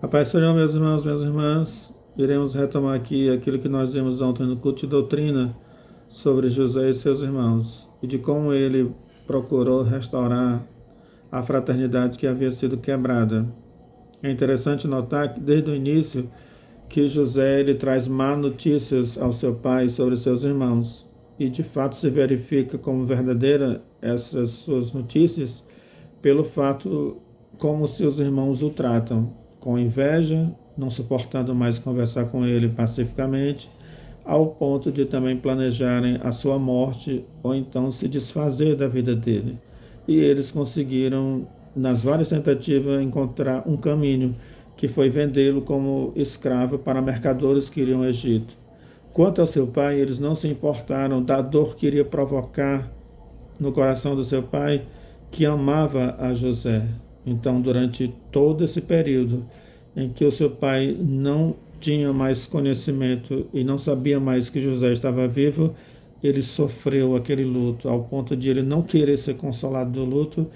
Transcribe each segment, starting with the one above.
A paz do Senhor, meus irmãos, minhas irmãs. Iremos retomar aqui aquilo que nós vimos ontem no culto de doutrina sobre José e seus irmãos e de como ele procurou restaurar a fraternidade que havia sido quebrada. É interessante notar que desde o início que José ele traz má notícias ao seu pai sobre seus irmãos e de fato se verifica como verdadeira essas suas notícias pelo fato como seus irmãos o tratam, com inveja, não suportando mais conversar com ele pacificamente, ao ponto de também planejarem a sua morte ou então se desfazer da vida dele. E eles conseguiram, nas várias tentativas, encontrar um caminho, que foi vendê-lo como escravo para mercadores que iriam ao Egito. Quanto ao seu pai, eles não se importaram da dor que iria provocar no coração do seu pai, que amava a José. Então, durante todo esse período em que o seu pai não tinha mais conhecimento e não sabia mais que José estava vivo, ele sofreu aquele luto, ao ponto de ele não querer ser consolado do luto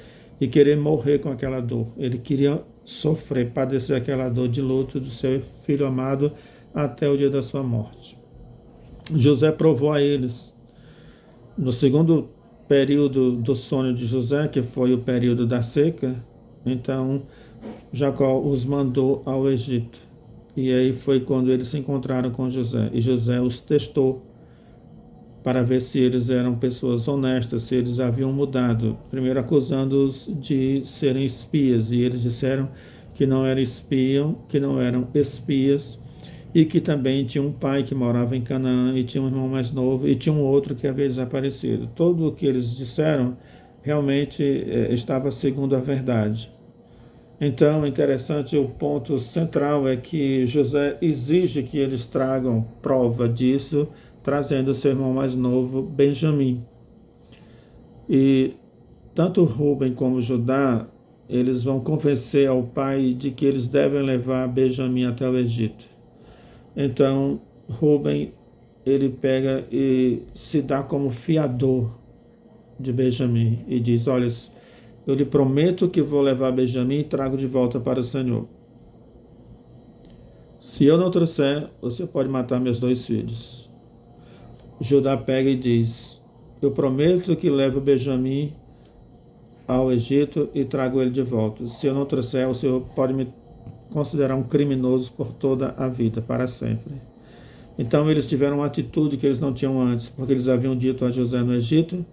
e querer morrer com aquela dor. Ele queria sofrer, padecer aquela dor de luto do seu filho amado até o dia da sua morte. José provou a eles, no segundo período do sonho de José, que foi o período da seca, então Jacó os mandou ao Egito. E aí foi quando eles se encontraram com José. E José os testou para ver se eles eram pessoas honestas, se eles haviam mudado. Primeiro acusando-os de serem espias. E eles disseram que não eram espias, e que também tinha um pai que morava em Canaã, e tinha um irmão mais novo, e tinha um outro que havia desaparecido. Tudo o que eles disseram realmente estava segundo a verdade. Então, interessante, o ponto central é que José exige que eles tragam prova disso, trazendo seu irmão mais novo, Benjamim. E tanto Rúben como Judá, eles vão convencer ao pai de que eles devem levar Benjamim até o Egito. Então, Rúben, ele pega e se dá como fiador de Benjamim e diz: olha, eu lhe prometo que vou levar Benjamim e trago de volta para o Senhor. Se eu não trouxer, você pode matar meus 2 filhos. Judá pega e diz: eu prometo que levo Benjamim ao Egito e trago ele de volta. Se eu não trouxer, o Senhor pode me considerar um criminoso por toda a vida, para sempre. Então eles tiveram uma atitude que eles não tinham antes, porque eles haviam dito a José no Egito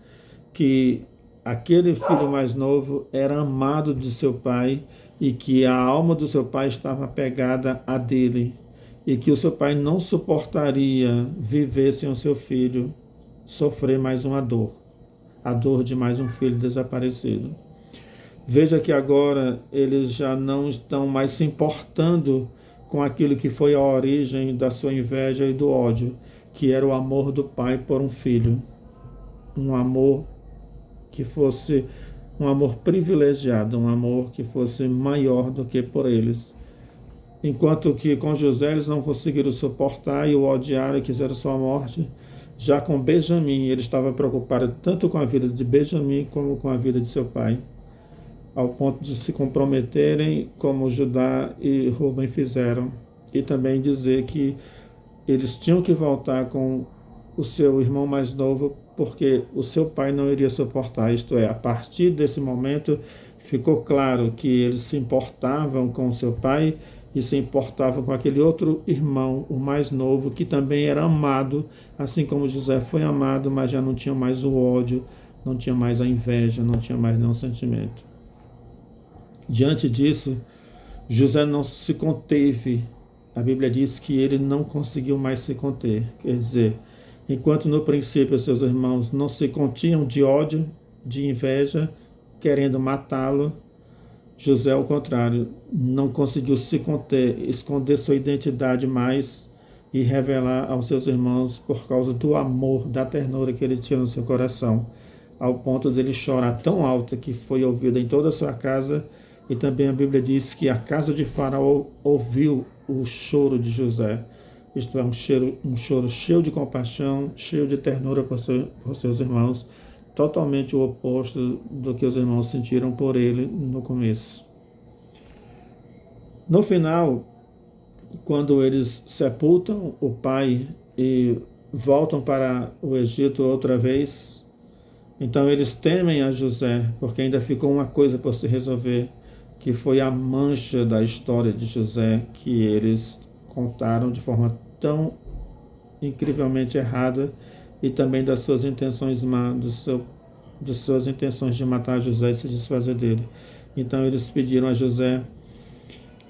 que aquele filho mais novo era amado de seu pai e que a alma do seu pai estava apegada a dele e que o seu pai não suportaria viver sem o seu filho sofrer mais uma dor, a dor de mais um filho desaparecido. Veja que agora eles já não estão mais se importando com aquilo que foi a origem da sua inveja e do ódio, que era o amor do pai por um filho. Um amor que fosse um amor privilegiado, um amor que fosse maior do que por eles. Enquanto que com José eles não conseguiram suportar e o odiaram e quiseram sua morte, já com Benjamim ele estava preocupado tanto com a vida de Benjamim como com a vida de seu pai, ao ponto de se comprometerem como Judá e Rúben fizeram, e também dizer que eles tinham que voltar com o seu irmão mais novo, porque o seu pai não iria suportar. Isto é, a partir desse momento ficou claro que eles se importavam com o seu pai e se importavam com aquele outro irmão, o mais novo, que também era amado, assim como José foi amado, mas já não tinha mais o ódio, não tinha mais a inveja, não tinha mais nenhum sentimento. Diante disso, José não se conteve. A Bíblia diz que ele não conseguiu mais se conter. Quer dizer, enquanto no princípio seus irmãos não se continham de ódio, de inveja, querendo matá-lo, José, ao contrário, não conseguiu se conter, esconder sua identidade mais e revelar aos seus irmãos por causa do amor, da ternura que ele tinha no seu coração, ao ponto dele chorar tão alto que foi ouvido em toda a sua casa. E também a Bíblia diz que a casa de Faraó ouviu o choro de José. Isto é, um choro cheio de compaixão, cheio de ternura por seus irmãos, totalmente o oposto do que os irmãos sentiram por ele no começo. No final, quando eles sepultam o pai e voltam para o Egito outra vez, então eles temem a José, porque ainda ficou uma coisa por se resolver, que foi a mancha da história de José, que eles contaram de forma tão incrivelmente errada, e também das suas intenções más, de suas intenções de matar José e se desfazer dele. Então eles pediram a José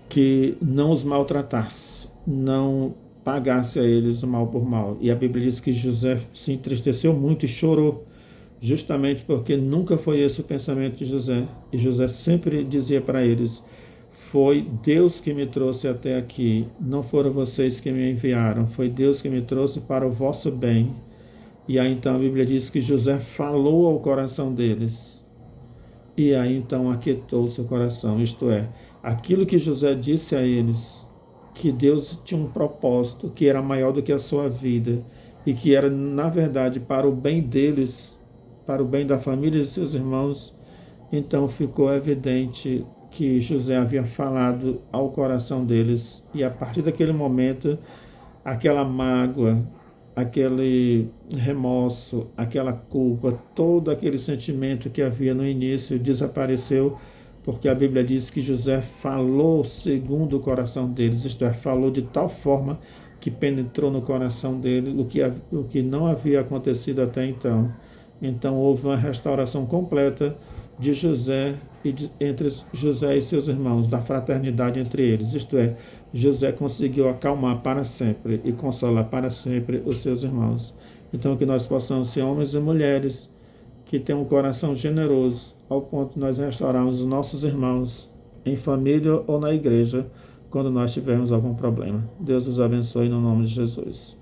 que não os maltratasse, não pagasse a eles o mal por mal. E a Bíblia diz que José se entristeceu muito e chorou, justamente porque nunca foi esse o pensamento de José. E José sempre dizia para eles: foi Deus que me trouxe até aqui, não foram vocês que me enviaram, foi Deus que me trouxe para o vosso bem. E aí então a Bíblia diz que José falou ao coração deles. E aí então aquietou seu coração, isto é, aquilo que José disse a eles, que Deus tinha um propósito, que era maior do que a sua vida, e que era, na verdade, para o bem deles, para o bem da família de seus irmãos, então ficou evidente que José havia falado ao coração deles, e a partir daquele momento, aquela mágoa, aquele remorso, aquela culpa, todo aquele sentimento que havia no início desapareceu, porque a Bíblia diz que José falou segundo o coração deles, isto é, falou de tal forma que penetrou no coração dele o que não havia acontecido até então. Então houve uma restauração completa de José entre José e seus irmãos, da fraternidade entre eles, isto é, José conseguiu acalmar para sempre e consolar para sempre os seus irmãos. Então que nós possamos ser homens e mulheres que tenham um coração generoso, ao ponto de nós restaurarmos os nossos irmãos em família ou na igreja, quando nós tivermos algum problema. Deus os abençoe no nome de Jesus.